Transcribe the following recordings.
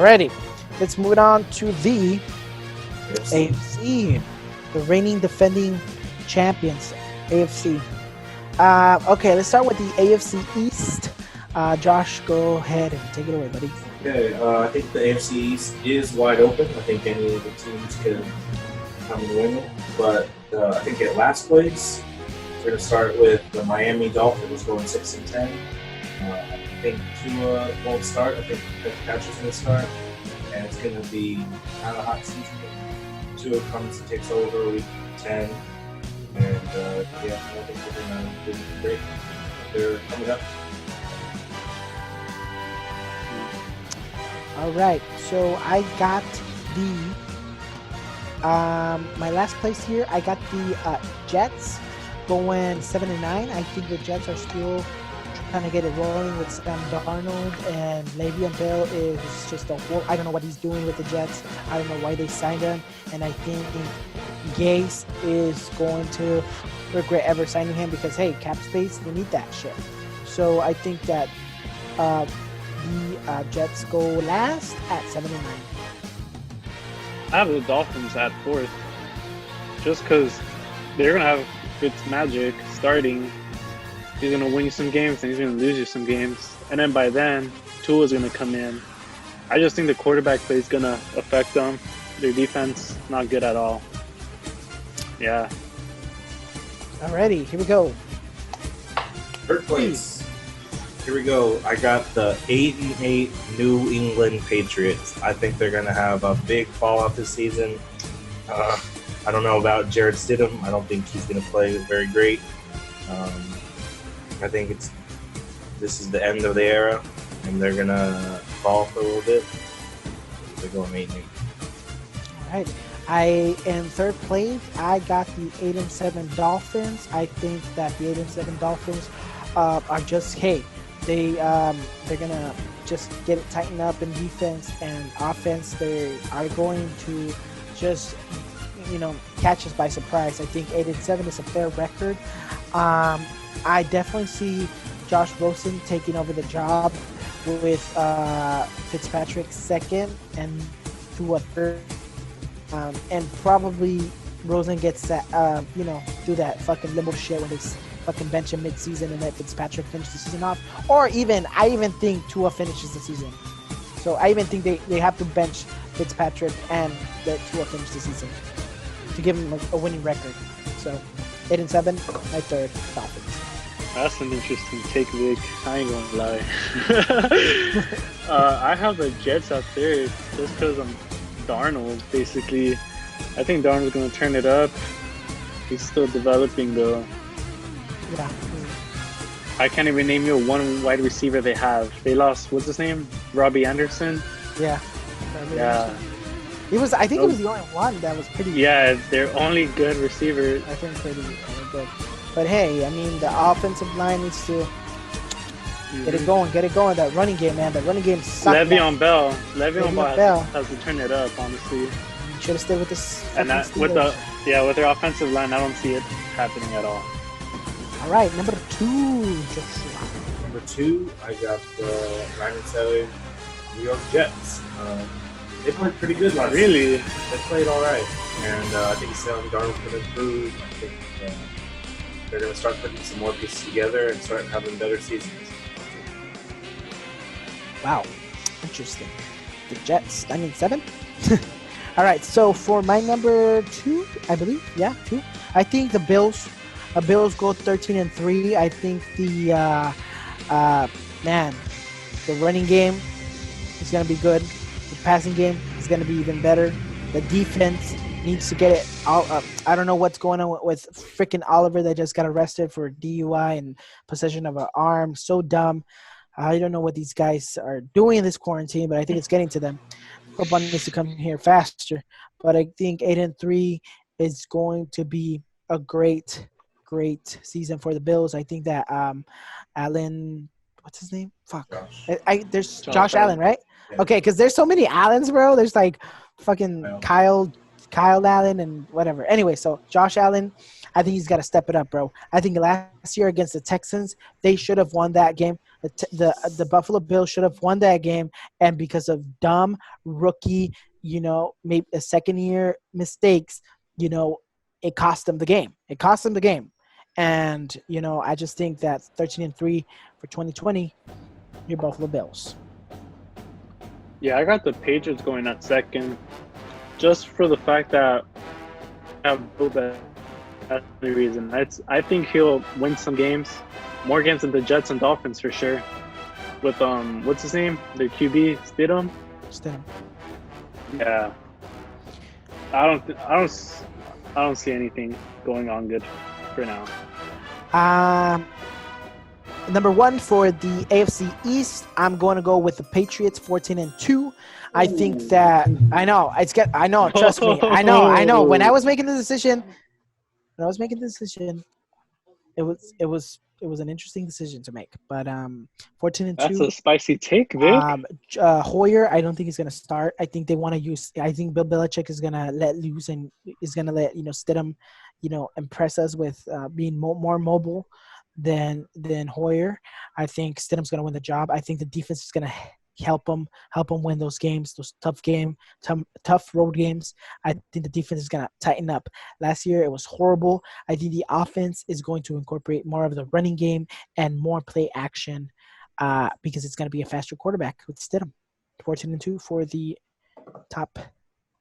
Alrighty, let's move on to the AFC. AFC, the reigning defending champions, AFC. Okay, let's start with the AFC East. Josh, go ahead and take it away, buddy. Okay, I think the AFC East is wide open. I think any of the teams can come and win it. But I think at last place, we're going to start with the Miami Dolphins going 6-10. I think Tua won't start. I think Patrick's going to start. And it's going to be not a hot season. Tua comes and takes over week 10. And I think they're going to do great. They're coming up. All right, so I got the my last place here. I got the Jets going 7-9. I think the Jets are still trying to get it rolling with Sam Darnold, and Le'Veon Bell is just a whole. I don't know what he's doing with the Jets. I don't know why they signed him, and I think Gase is going to regret ever signing him because hey, cap space, they need that shit. So I think that the Jets go last at 7-9. I have the Dolphins at 4th, just because they're gonna have Fitzmagic starting. He's gonna win you some games, and he's gonna lose you some games, and then by then, Tua's gonna come in. I just think the quarterback play is gonna affect them. Their defense not good at all. Yeah. Alrighty, here we go. Third place. Here we go. I got the 8-8 New England Patriots. I think they're going to have a big fall off this season. I don't know about Jared Stidham. I don't think he's going to play very great. I think this is the end of the era, and they're going to fall for a little bit. They're going 8-8. All right. I am third place. I got the 8-7 Dolphins. I think that the 8-7 Dolphins are just they're gonna just get it tightened up in defense and offense. They are going to just catch us by surprise. I think 8-7 is a fair record. I definitely see Josh Rosen taking over the job with Fitzpatrick second and Tua third. And probably Rosen gets that, do that fucking limbo shit when they fucking bench him mid-season and let Fitzpatrick finish the season off. Or I even think Tua finishes the season. So I even think they have to bench Fitzpatrick and let Tua finish the season to give him a winning record. So 8-7, my third, Dolphins. That's an interesting take, Vic. I ain't gonna lie. I have the Jets out there just because I'm Darnold, basically. I think Darnold's going to turn it up. He's still developing, though. Yeah. I can't even name you one wide receiver they have. They lost, what's his name? Robbie Anderson? Yeah. Yeah. I think he was the only one that was pretty good. Yeah, their only good receiver. I think pretty good. But hey, I mean, the offensive line needs to get it going. That running game, man. That running game sucks. Le'Veon Bell has to turn it up, honestly. Should have stayed with this. And with their offensive line, I don't see it happening at all. All right, number 2, Joshua. Number 2, I got the 9-7 New York Jets. They played pretty good last season. Really? They played all right, and I think Sam Darnold's going to improve. I think they're going to start putting some more pieces together and start having better seasons. Wow, interesting. The Jets, 9-7. All right, so for my number 2, I believe, 2. I think the Bills go 13-3. I think the running game is gonna be good. The passing game is gonna be even better. The defense needs to get it all up. I don't know what's going on with freaking Oliver that just got arrested for DUI and possession of an arm. So dumb. I don't know what these guys are doing in this quarantine, but I think it's getting to them. Football needs to come here faster. But I think 8-3 is going to be a great season for the Bills. I think that Allen, what's his name? Fuck. There's Josh Allen, right? Yeah. Okay, because there's so many Allens, bro. There's like fucking Kyle Allen and whatever. Anyway, so Josh Allen, I think he's got to step it up, bro. I think last year against the Texans, they should have won that game. The Buffalo Bills should have won that game, and because of dumb rookie, maybe a second year mistakes, it cost them the game. It cost them the game, and I just think that 13-3 for 2020, your Buffalo Bills. Yeah, I got the Patriots going at second, just for the fact that I have Bill Belichick. That's the reason. I think he'll win some games, more games than the Jets and Dolphins for sure. With what's his name? Their QB Stidham. Yeah, I don't see anything going on good for now. Number one for the AFC East, I'm going to go with the Patriots, 14-2. I think that I know. Trust me. I know. When I was making the decision, it was an interesting decision to make. But 14-2. That's a spicy take, Vic. Hoyer, I don't think he's going to start. I think they want to use. I think Bill Belichick is going to let loose and is going to let Stidham, impress us with being more mobile than Hoyer. I think Stidham's going to win the job. I think the defense is going to help him win those games, those tough road games. I think the defense is going to tighten up. Last year it was horrible. I think the offense is going to incorporate more of the running game and more play action because it's going to be a faster quarterback with Stidham. 14-2 for the top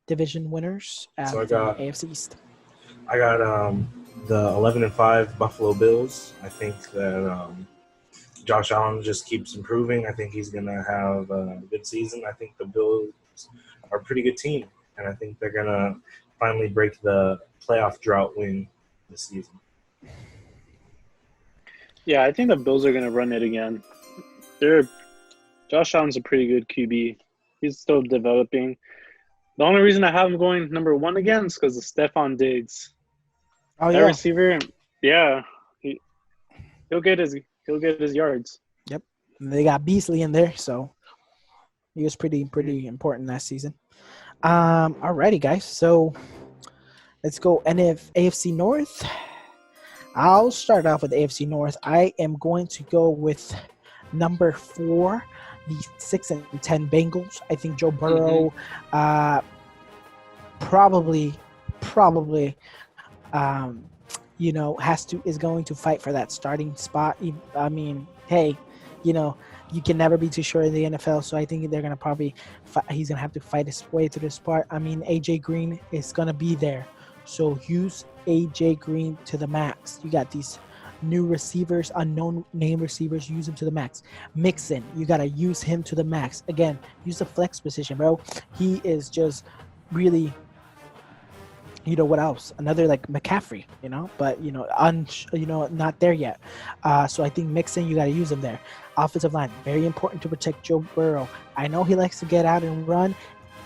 division winners at the AFC East. I got the 11-5 Buffalo Bills. I think that Josh Allen just keeps improving. I think he's going to have a good season. I think the Bills are a pretty good team, and I think they're going to finally break the playoff drought win this season. Yeah, I think the Bills are going to run it again. Josh Allen's a pretty good QB. He's still developing. The only reason I have him going number one again is because of Stephon Diggs. Oh, that yeah. receiver, yeah, he'll get his yards. Yep. And they got Beasley in there, so he was pretty important last season. Alrighty, guys. So let's go AFC North. I'll start off with AFC North. I am going to go with number 4, the 6-10 Bengals. I think Joe Burrow probably is going to fight for that starting spot. I mean, hey, you can never be too sure in the NFL, so I think they're going to probably he's going to have to fight his way to this part. I mean, AJ Green is going to be there, so use AJ Green to the max. You got these new receivers, unknown name receivers, use them to the max. Mixon, you got to use him to the max. Again, use the flex position, bro. He is just really, what else? Another like McCaffrey, but not there yet. So I think Mixon, you got to use him there. Offensive line, very important to protect Joe Burrow. I know he likes to get out and run,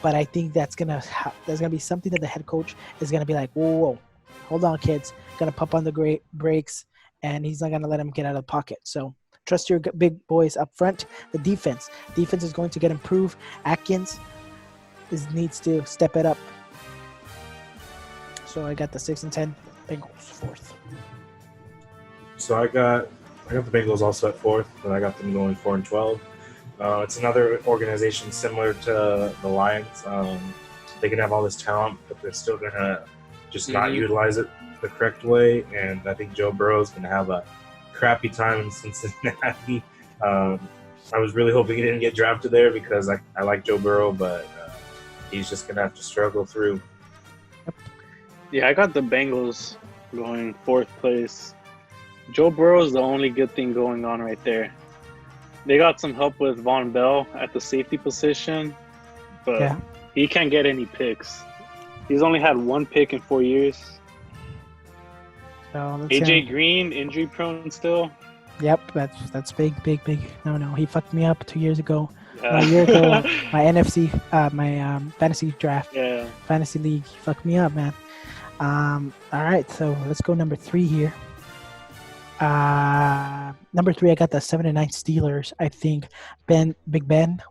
but I think that's gonna be something that the head coach is gonna be like, whoa, hold on, kids, gonna pump on the brakes, and he's not gonna let him get out of the pocket. So trust your big boys up front. The defense is going to get improved. Atkins needs to step it up. So I got the 6-10 Bengals 4th. So I got the Bengals also at 4th, but I got them going 4-12. It's another organization similar to the Lions. They can have all this talent, but they're still gonna just not utilize it the correct way. And I think Joe Burrow is gonna have a crappy time in Cincinnati. I was really hoping he didn't get drafted there because I like Joe Burrow, but he's just gonna have to struggle through. Yeah, I got the Bengals going 4th place. Joe Burrow is the only good thing going on right there. They got some help with Von Bell at the safety position, but he can't get any picks. He's only had 1 pick in 4 years. So AJ Green, injury prone still. Yep, that's big. No, he fucked me up 2 years ago. A year ago, my NFC, my fantasy draft, fantasy league, he fucked me up, man. All right, so let's go number 3 here. Number 3, I got the 7-9 Steelers. I think Big Ben,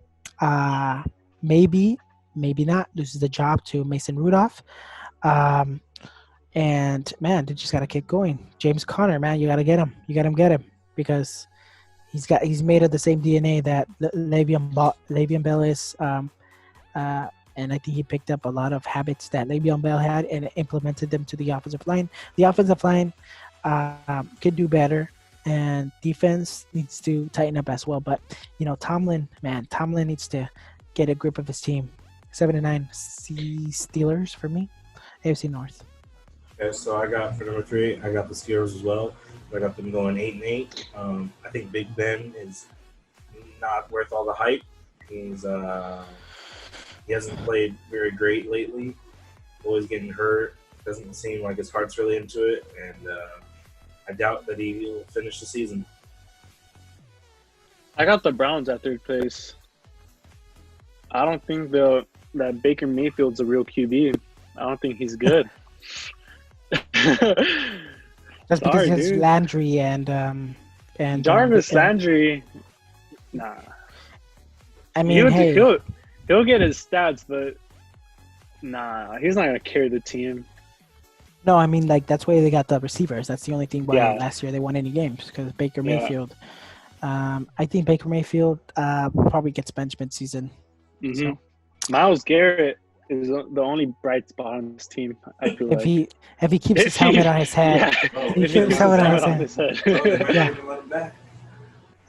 maybe not, loses the job to Mason Rudolph. And man, they just gotta keep going. James Conner, man, you gotta get him. You gotta get him because he's made of the same DNA that Le'Veon Bell is. And I think he picked up a lot of habits that Le'Veon Bell had and implemented them to the offensive line. The offensive line could do better, and defense needs to tighten up as well. But Tomlin needs to get a grip of his team. 7-9 Steelers for me. AFC North. Okay, so I got for number 3, I got the Steelers as well. I got them going 8-8. I think Big Ben is not worth all the hype. He hasn't played very great lately. Always getting hurt. Doesn't seem like his heart's really into it, and I doubt that he will finish the season. I got the Browns at 3rd place. I don't think that Baker Mayfield's a real QB. I don't think he's good. That's because he has Landry and Jarvis Landry. Nah. I mean, he'll get his stats, but nah, he's not gonna carry the team. No, I mean, like, that's why they got the receivers. That's the only thing why last year they won any games, because Baker Mayfield. I think Baker Mayfield probably gets benched mid-season. Mm-hmm. So. Myles Garrett is the only bright spot on this team, I feel like. If he keeps his helmet on his head. If he keeps his helmet on his head.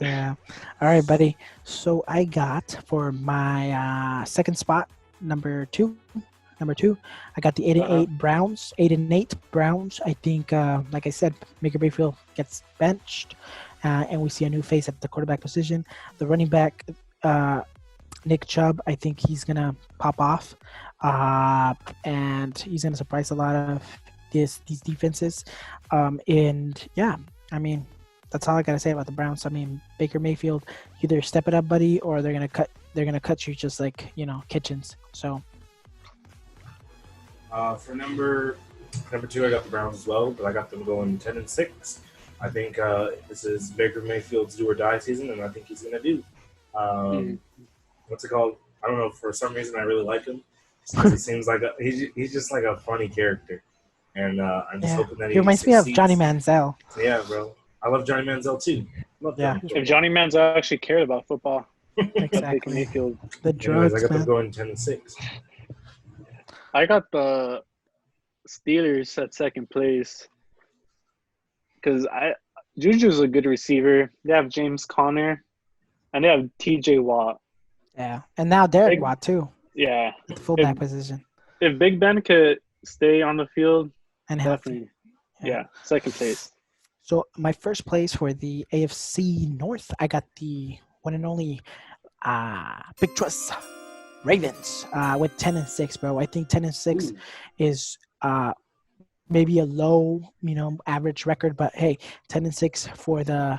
Yeah. All right, buddy. So I got for my second spot, number two, I got the 8-8 Browns. 8-8 Browns. I think, like I said, Baker Mayfield gets benched, and we see a new face at the quarterback position. The running back, Nick Chubb, I think he's gonna pop off, and he's gonna surprise a lot of these defenses. And yeah, I mean, that's all I gotta say about the Browns. I mean, Baker Mayfield, either step it up, buddy, or they're gonna cut you just like Kitchens. So. For number 2, I got the Browns as well, but I got them going 10-6. I think this is Baker Mayfield's do or die season, and I think he's gonna do. What's it called? I don't know. For some reason, I really like him. He seems like he's just like a funny character, and I'm just hoping that he reminds me of Johnny Manziel. Yeah, bro. I love Johnny Manziel too. If Johnny Manziel actually cared about football, exactly. Mayfield. The drugs. Anyways, I got them going 10-6. I got the Steelers at 2nd place because Juju's a good receiver. They have James Conner, and they have T.J. Watt. Yeah, and now Derek Watt too. Yeah, the fullback position. If Big Ben could stay on the field, and definitely, 2nd place. So my first place for the AFC North, I got the one and only Big Trust Ravens with 10-6, bro. I think 10-6 is maybe a low, average record, but hey, 10-6 for the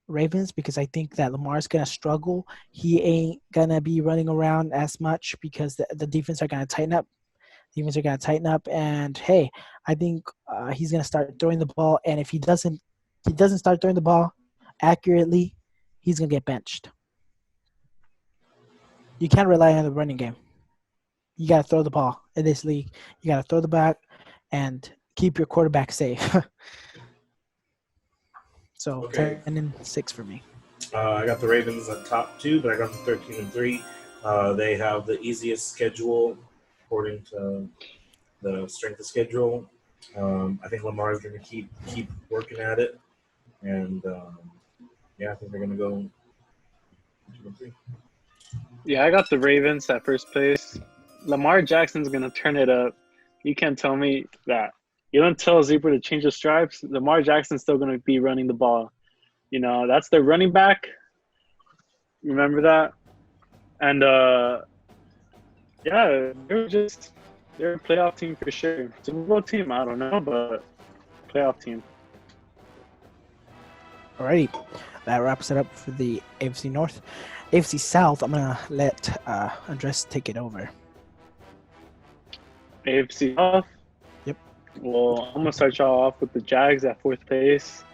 Ravens, because I think that Lamar's gonna struggle. He ain't gonna be running around as much because the defense are gonna tighten up. And hey, I think he's gonna start throwing the ball. And if he doesn't start throwing the ball accurately, he's gonna get benched. You can't rely on the running game. You gotta throw the ball in this league. You gotta throw the back and keep your quarterback safe. So 10-6 for me. I got the Ravens at top 2, but I got them 13-3. They have the easiest schedule according to the strength of schedule. I think Lamar is going to keep working at it, and I think they're going to go 2-3. Yeah, I got the Ravens at 1st place. Lamar Jackson's going to turn it up. You can't tell me that. You don't tell Zebra to change the stripes. Lamar Jackson's still going to be running the ball. That's their running back. Remember that? And, they're a playoff team for sure. Super Bowl team, I don't know, but playoff team. Alrighty. That wraps it up for the AFC North. AFC South, I'm going to let Andres take it over. AFC South? Yep. Well, I'm going to start y'all off with the Jags at 4th place.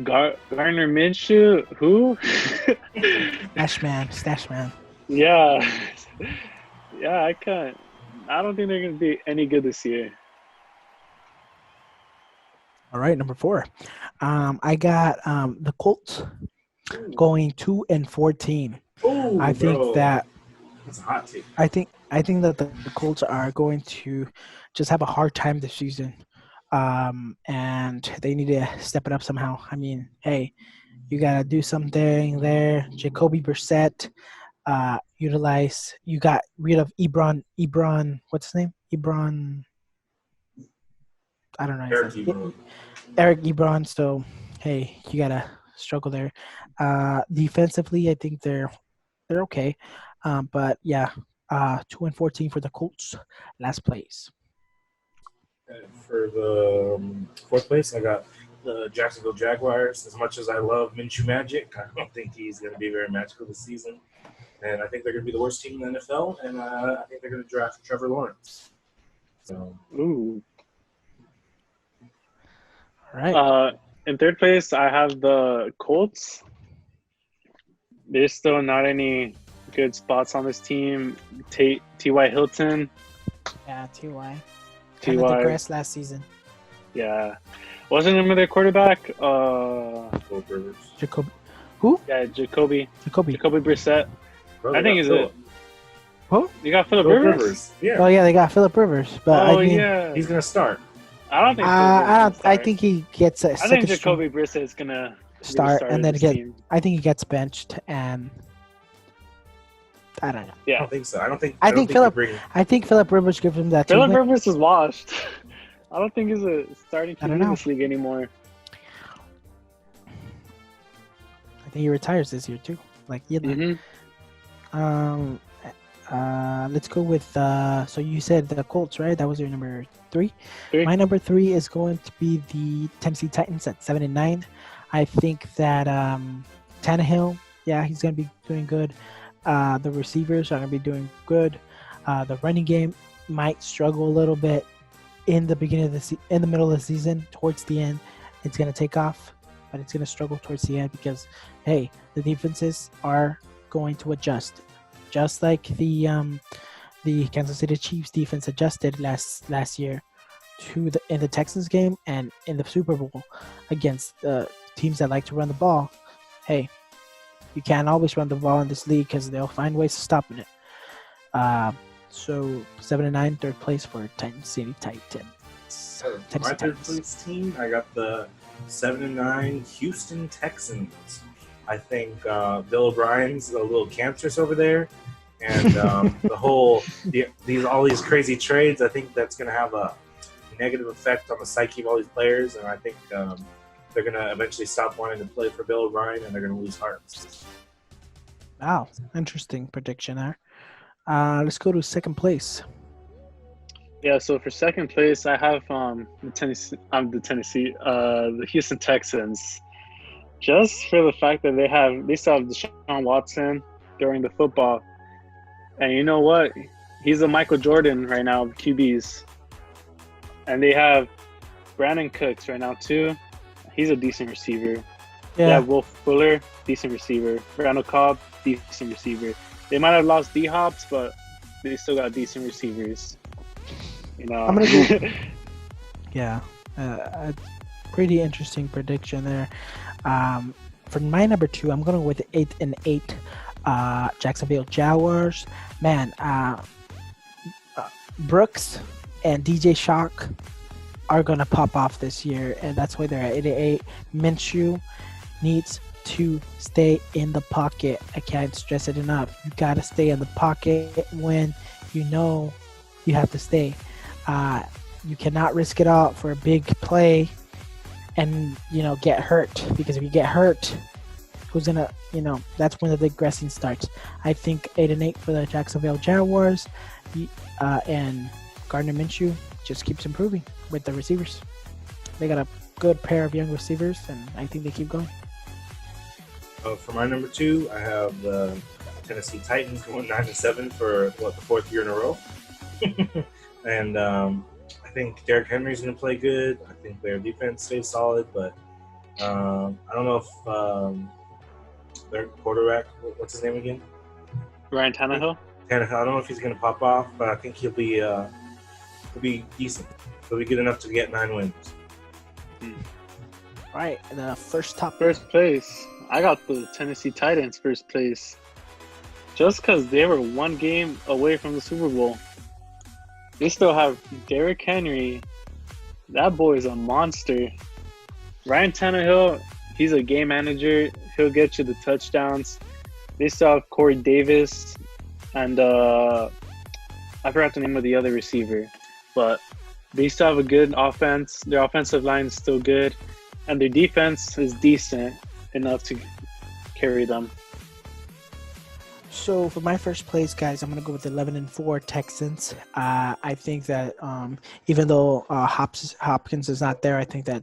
Gardner Minshew, who? Stash man. Yeah, I can't. I don't think they're going to be any good this year. All right, number 4. I got the Colts going 2-14. Oh, I think bro. that That's a hot take. I think that the Colts are going to just have a hard time this season, and they need to step it up somehow. I mean, hey, you gotta do something there. Jacoby Brissett, utilize. You got rid of Ebron. What's his name? Ebron. I don't know his Eric name. Ebron. Eric Ebron. So hey, you gotta struggle there. Defensively, I think they're okay, but yeah, 2-14 for the Colts. Last place. And for the fourth place, I got the Jacksonville Jaguars. As much as I love Minshew Magic, I don't think he's going to be very magical this season. And I think they're going to be the worst team in the NFL, and I think they're going to draft Trevor Lawrence. So, Ooh. All right. In third place, I have the Colts. There's still not any good spots on this team. T.Y. Hilton. Yeah, Ty. Kind of Ty. depressed last season. Yeah. What's the name of their quarterback? Philip Rivers. Jacoby. Who? Yeah, Jacoby Jacoby. Brissett. Bro, I think he's Phillip. Who? You got Philip Philip Rivers? Rivers. Yeah. Oh yeah, they got Philip Rivers, but Oh I mean, yeah. He's going to start. I don't think. I think he gets a I second think Jacoby Brissett is gonna start, and then team. I think he gets benched, and I don't know. I Yeah. don't think so. I think Philip- we bring- I think Philip Rivers gives him that. Philip team win. Rivers is washed. I don't think he's a starting I QB don't in know. this league anymore. I think he retires this year too. Like yeah. Mm-hmm. Let's go with. So you said the Colts, right? That was your number 3. 3. My number 3 is going to be the Tennessee Titans at 7-9. I think that Tannehill, yeah, he's going to be doing good. The receivers are going to be doing good. The running game might struggle a little bit in the beginning of in the middle of the season. Towards the end, it's going to take off, but it's going to struggle towards the end because, hey, the defenses are going to adjust, just like the Kansas City Chiefs defense adjusted last year in the Texans game and in the Super Bowl against teams that like to run the ball. Hey, you can't always run the ball in this league because they'll find ways to stop it. So 7-9, third place for Tennessee Titans. My third place team, I got the 7-9 Houston Texans. I think Bill O'Brien's a little cancerous over there, and all these crazy trades. I think that's going to have a negative effect on the psyche of all these players, and I think they're going to eventually stop wanting to play for Bill O'Brien, and they're going to lose heart. Wow, interesting prediction there. Let's go to second place. Yeah, so for second place, I have the Houston Texans. Just for the fact that they still have Deshaun Watson during the football, and you know what? He's a Michael Jordan right now of QBs, and they have Brandon Cooks right now too. He's a decent receiver. Yeah, Will Fuller, decent receiver. Randall Cobb, decent receiver. They might have lost D-Hops, but they still got decent receivers. You know. I'm gonna go. Yeah, a pretty interesting prediction there. For my number 2, I'm going with 8-8. Jacksonville Jaguars. Man, Brooks and DJ Shock are going to pop off this year, and that's why they're at 8-8. Minshew needs to stay in the pocket. I can't stress it enough. You got to stay in the pocket when you know you have to stay. You cannot risk it all for a big play and, get hurt. Because if you get hurt, who's going to, that's when the digressing starts. I think 8-8 for the Jacksonville Jaguars. And Gardner Minshew just keeps improving with the receivers. They got a good pair of young receivers, and I think they keep going. For my number 2, I have the Tennessee Titans going 9-7 for the 4th year in a row. And I think Derrick Henry's going to play good. I think their defense stays solid, but I don't know if their quarterback, what's his name again? Ryan Tannehill. I don't know if he's going to pop off, but I think he'll be decent. He'll be good enough to get 9 wins. All right, the first topic. First place. I got the Tennessee Titans first place. Just because they were one game away from the Super Bowl. They still have Derrick Henry. That boy is a monster. Ryan Tannehill, he's a game manager. He'll get you the touchdowns. They still have Corey Davis and I forgot the name of the other receiver. But they still have a good offense. Their offensive line is still good. And their defense is decent enough to carry them. So for my first place, guys, I'm gonna go with 11-4 Texans. I think that even though Hopkins is not there, I think that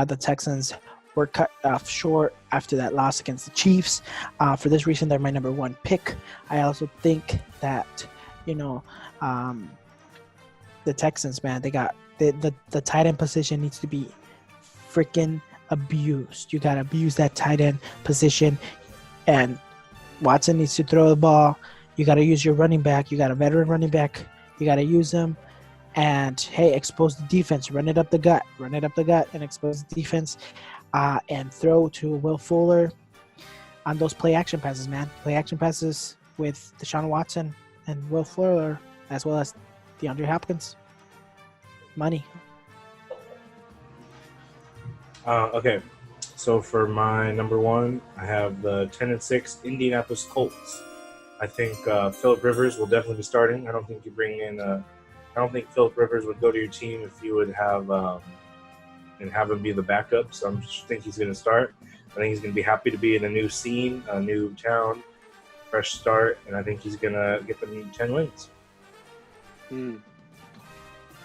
the Texans were cut off short after that loss against the Chiefs. For this reason, they're my number one pick. I also think that the Texans, man, they got the tight end position needs to be freaking abused. You gotta abuse that tight end position, and Watson needs to throw the ball. You got to use your running back. You got a veteran running back. You got to use him. And, hey, expose the defense. Run it up the gut. Run it up the gut and expose the defense. And throw to Will Fuller on those play-action passes, man. Play-action passes with Deshaun Watson and Will Fuller, as well as DeAndre Hopkins. Money. Okay. So for my number one, I have the 10-6 Indianapolis Colts. I think Phillip Rivers will definitely be starting. I don't think you bring in. I don't think Phillip Rivers would go to your team if you would have and have him be the backup. So I think he's going to start. I think he's going to be happy to be in a new scene, a new town, fresh start, and I think he's going to get them 10 wins.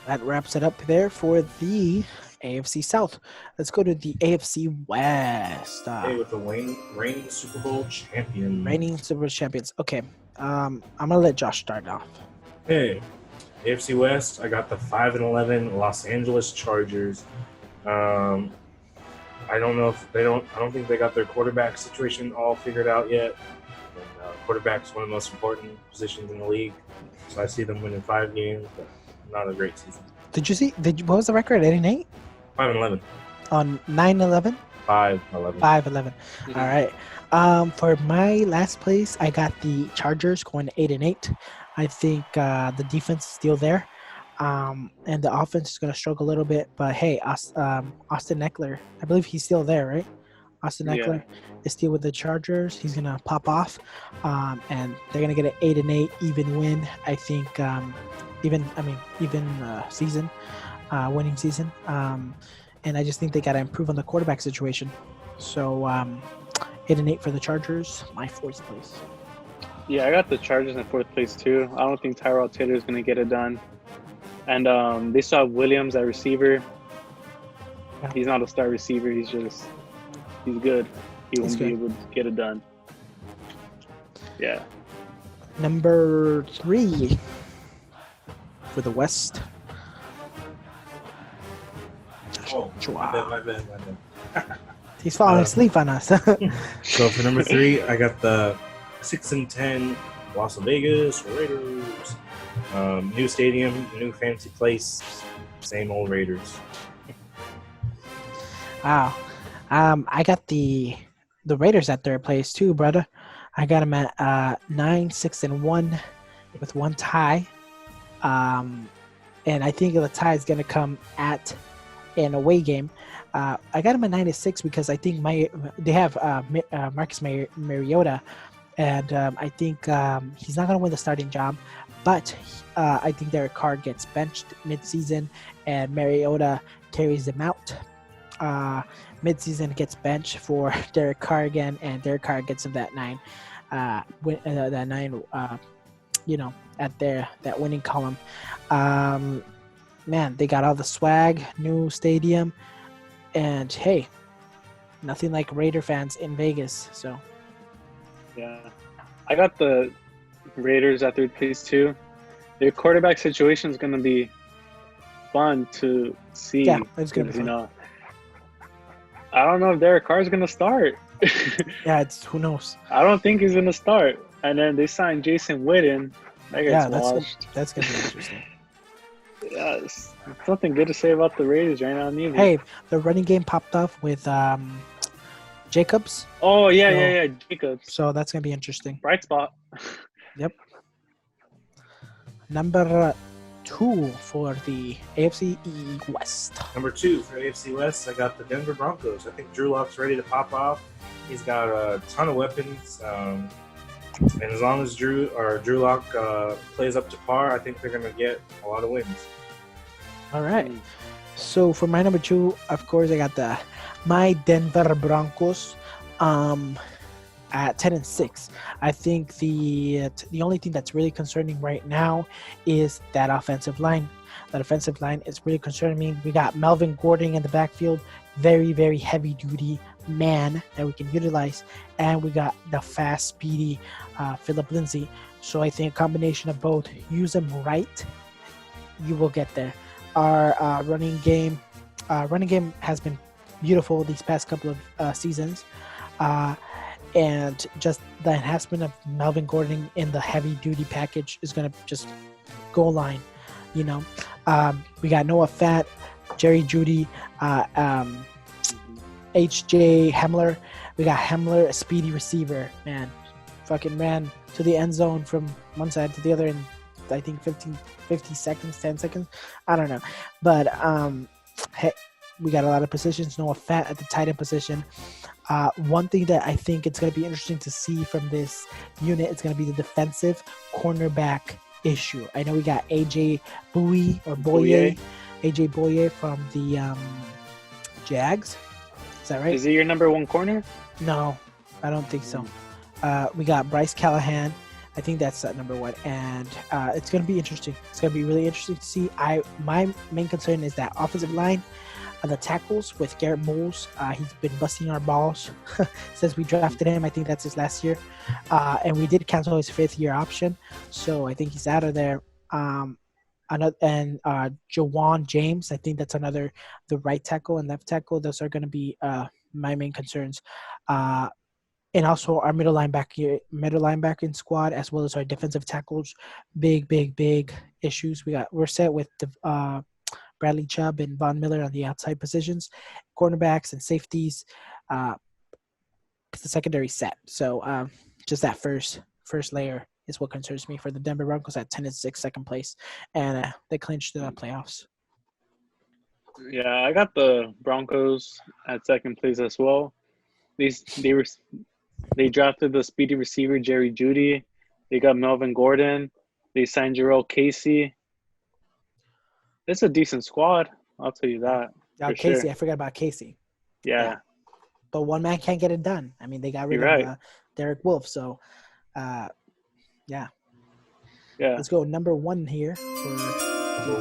That wraps it up there for the AFC South. Let's go to the AFC West. With the reigning Super Bowl champion. Reigning Super Bowl champions. Okay, I'm gonna let Josh start off. Hey, AFC West. I got the 5-11 Los Angeles Chargers. I don't think they got their quarterback situation all figured out yet. And, quarterback's one of the most important positions in the league, so I see them winning 5 games, but not a great season. What was the record? 8-8? 5-11. On 9-11? 5-11. 5-11. All right. For my last place, I got the Chargers going 8-8. I think the defense is still there. And the offense is going to struggle a little bit. But, hey, Austin Eckler, I believe he's still there, right? Austin Eckler is still with the Chargers. He's going to pop off. And they're going to get an 8-8 even win. I think even season, winning season. And I just think they got to improve on the quarterback situation. So 8-8 for the Chargers, my fourth place. Yeah, I got the Chargers in fourth place too. I don't think Tyrod Taylor is going to get it done. And they still have Williams at receiver. Yeah. He's not a star receiver. He's good. He won't be able to get it done. Yeah. Number 3 for the West. Oh, my bad. He's falling asleep on us. So for number 3, I got the 6-10 Las Vegas Raiders. New stadium, new fancy place, same old Raiders. Wow. I got the Raiders at third place too, brother. I got them at 9-6-1 with one tie. And I think the tie is going to come at an away game. I got them at 9-6 because I think they have Marcus Mariota, and I think he's not going to win the starting job, but I think Derek Carr gets benched mid-season, and Mariota carries them out. Mid-season gets benched for Derek Carr again, and Derek Carr gets him that 9. At that winning column. Man, they got all the swag, new stadium, and hey, nothing like Raider fans in Vegas. So, yeah, I got the Raiders at third place too. Their quarterback situation is going to be fun to see. Yeah, it's going to be fun. I don't know if Derek Carr is going to start. Yeah, who knows? I don't think he's going to start. And then they signed Jason Witten. That gets washed. That's going to be interesting. Yes. Something good to say about the Raiders right now, neither. Hey, the running game popped off with Jacobs, Oh, yeah, So- yeah. Jacobs. so that's gonna be interesting. Bright spot. Yep. Number 2 for the AFC West. Number 2 for AFC West, I got the Denver Broncos. I think Drew Lock's ready to pop off. He's got a ton of weapons, and as long as Drew Lock plays up to par, I think they're going to get a lot of wins. All right. So for my number 2, of course, I got my Denver Broncos at 10-6. I think the only thing that's really concerning right now is that offensive line. That offensive line is really concerning me. We got Melvin Gordon in the backfield, very, very heavy duty man that we can utilize, and we got the fast, speedy Philip Lindsay. So I think a combination of both, use them right, you will get there. Our running game has been beautiful these past couple of seasons, and just the enhancement of Melvin Gordon in the heavy duty package is going to just goal line. We got Noah Fant, Jerry Jeudy, H.J. Hemler. We got Hemler, a speedy receiver, man. Fucking ran to the end zone from one side to the other in, I think, 50 seconds, 10 seconds. I don't know. But hey, we got a lot of positions. Noah Fant at the tight end position. One thing that I think it's going to be interesting to see from this unit is going to be the defensive cornerback issue. I know we got AJ Boye from the Jags. Is that right? Is he your number 1 corner? No, I don't think so. We got Bryce Callahan. I think that's number 1, and it's going to be interesting. It's going to be really interesting to see. My main concern is that offensive line, the tackles with Garrett Bowles. He's been busting our balls since we drafted him. I think that's his last year, and we did cancel his 5th-year option, so I think he's out of there. And Jawan James, I think that's the right tackle and left tackle. Those are going to be my main concerns. And also our middle linebacking squad, as well as our defensive tackles, big issues. We're set with the Bradley Chubb and Von Miller on the outside positions, cornerbacks and safeties. It's the secondary set. So just that first layer is what concerns me for the Denver Broncos at 10-6, second place, and they clinched the playoffs. Yeah, I got the Broncos at second place as well. They drafted the speedy receiver Jerry Jeudy. They got Melvin Gordon. They signed Jarrell Casey. It's a decent squad. I'll tell you that. Casey, sure. I forgot about Casey. Yeah. But one man can't get it done. I mean, they got rid of Derek Wolfe. So, yeah. Let's go number 1 here for the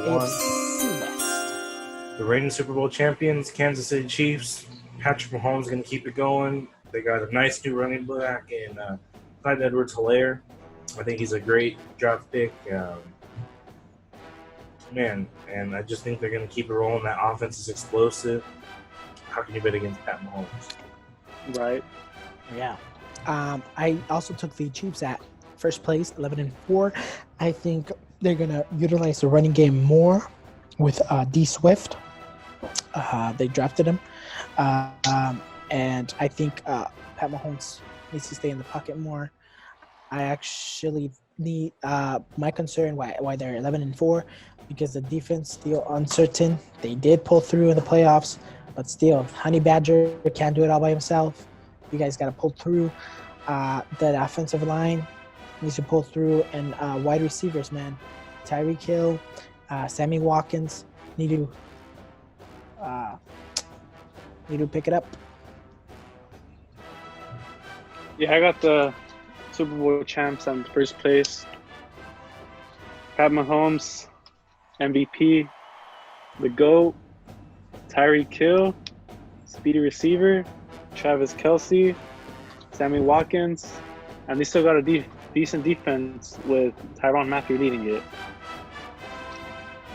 AFC West. The reigning Super Bowl champions, Kansas City Chiefs. Patrick Mahomes is going to keep it going. They got a nice new running back in Clyde Edwards-Helaire. I think he's a great draft pick. Man, and I just think they're going to keep it rolling. That offense is explosive. How can you bet against Pat Mahomes? Right. Yeah. I also took the Chiefs at first place, 11-4. I think they're going to utilize the running game more with D Swift. They drafted him. And I think Pat Mahomes needs to stay in the pocket more. I actually need my concern why they're 11-4, because the defense still uncertain. They did pull through in the playoffs, but still, Honey Badger can't do it all by himself. You guys got to pull through. That offensive line needs to pull through, and wide receivers, man. Tyreek Hill, Sammy Watkins need to pick it up. Yeah, I got the Super Bowl champs on first place. Pat Mahomes, MVP, the GOAT, Tyreek Hill, speedy receiver, Travis Kelce, Sammy Watkins, and they still got a decent defense with Tyrann Mathieu leading it.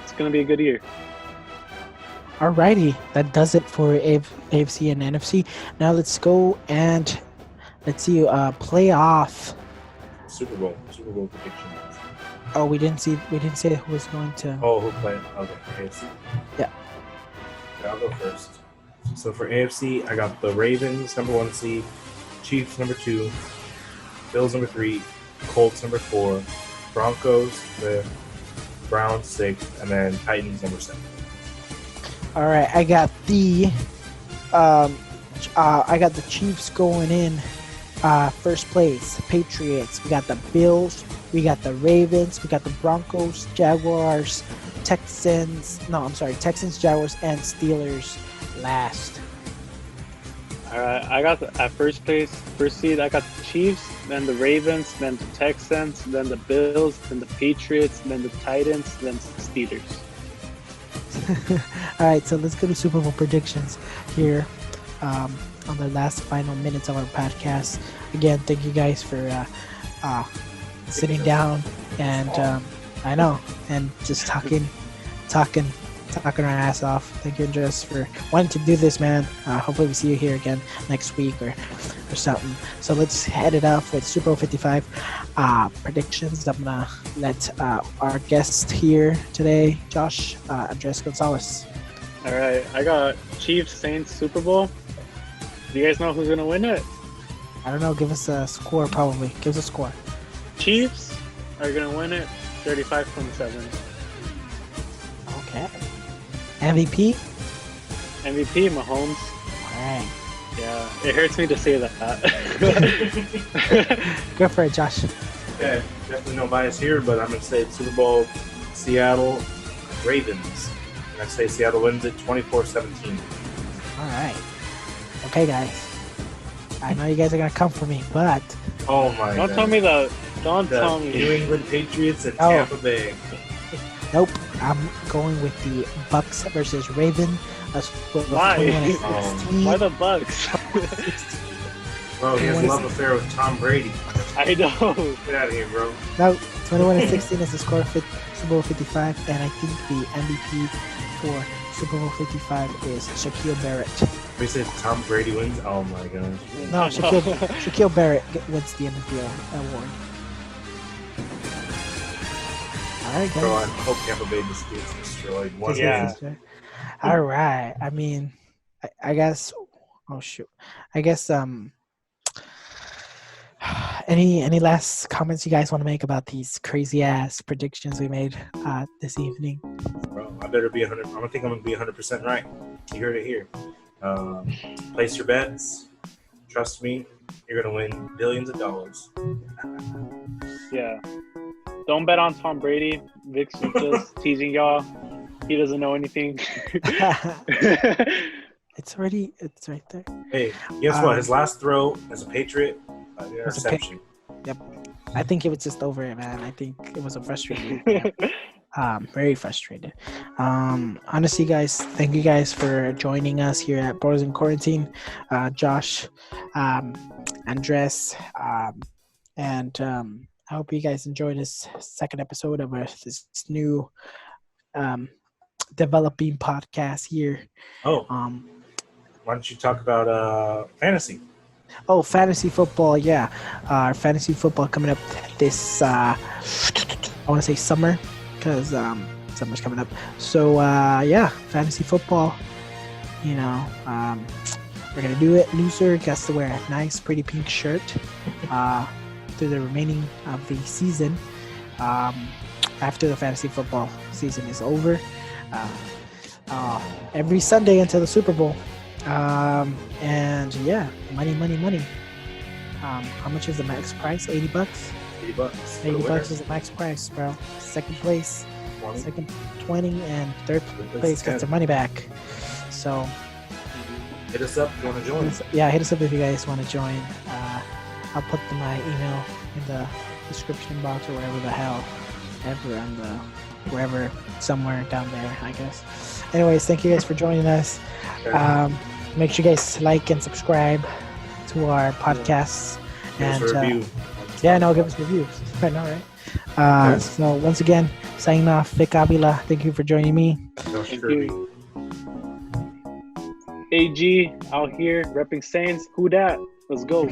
It's going to be a good year. Alrighty, that does it for AFC and NFC. Now let's go and let's see playoff. Super Bowl predictions. Oh, we didn't say who was going to. Oh, who played? Okay, AFC. Yeah. Okay, I'll go first. So for AFC, I got the Ravens, number 1 seed, Chiefs, number 2, Bills, number 3, Colts, number 4, Broncos, 5th, Browns, 6th, and then Titans, number 7. All right, I got the Chiefs going in first place. Patriots. We got the Bills. We got the Ravens. We got the Broncos, Jaguars, Texans, Jaguars, and Steelers last. All right, I got at first seed. I got the Chiefs, then the Ravens, then the Texans, then the Bills, then the Patriots, then the Titans, then the Steelers. All right, so let's go to Super Bowl predictions here on the last final minutes of our podcast. Again, thank you guys for sitting down and I know, and just talking our ass off. Thank you, Andres, for wanting to do this, man. Hopefully we see you here again next week or something. So let's head it off with Super Bowl 55 predictions. I'm gonna let our guest here today, Josh, Andres Gonzalez. All right, I got Chiefs Saints Super Bowl. Do you guys know who's gonna win it? I don't know. Give us a score, probably. Give us a score. Chiefs are gonna win it, 35-27. Okay. MVP? MVP Mahomes. All right. Yeah, it hurts me to say that. Go for it, Josh. Okay, definitely no bias here, but I'm going to say Super Bowl Seattle Ravens. And I say Seattle wins it 24-17. All right. Okay, guys. I know you guys are going to come for me, but... Oh, my God. Don't tell me that. Don't The tell me. New England Patriots and Oh. Tampa Bay. Nope. I'm going with the Bucks versus Raven. Why? 21-16. Why the Bucks? Bro, he has a love affair with Tom Brady. I know. Get out of here, bro. No, 21-16 is the score of Super Bowl 55, and I think the MVP for Super Bowl 55 is Shaquille Barrett. We said Tom Brady wins. Oh my gosh. No, Shaquille Barrett wins the MVP award. All right, guys. Bro, I hope Tampa Bay just gets destroyed. One Yeah. game. All right. I mean, I guess. Oh shoot. I guess. Any last comments you guys want to make about these crazy ass predictions we made this evening? Bro, I better be 100. I think I'm gonna be 100% right. You heard it here. Place your bets. Trust me, you're gonna win billions of dollars. Yeah. Don't bet on Tom Brady. Vic's just teasing y'all. He doesn't know anything. It's right there. Hey, guess what? His last throw as a Patriot, interception. Yep. I think it was just over it, man. I think it was a frustrating. Very frustrated. Honestly, guys, thank you guys for joining us here at Bros in Quarantine. Josh, Andres, and I hope you guys enjoyed this second episode of this new developing podcast here. Oh, why don't you talk about fantasy? Oh, fantasy football, yeah. Our fantasy football coming up this, I want to say summer, because summer's coming up. So, yeah, fantasy football, you know, we're going to do it. Loser gets to wear a nice, pretty pink shirt through the remaining of the season after the fantasy football season is over. Every Sunday until the Super Bowl. And yeah, money. How much is the max price? $80? $80. $80 is the max price, bro. Second place, 20. second 20, and third place gets 10. their money back. So Hit us up if you want to join. hit us up if you guys want to join. I'll put my email in the description box or wherever the hell, wherever, somewhere down there, I guess. Anyways, thank you guys for joining us. Make sure you guys like and subscribe to our podcasts. Give us And a review. give us reviews. I know, right? So once again, signing off, Vic Avila. Thank you for joining me. Josh Thank Kirby. you. AG out here repping Saints. Who dat? Let's go.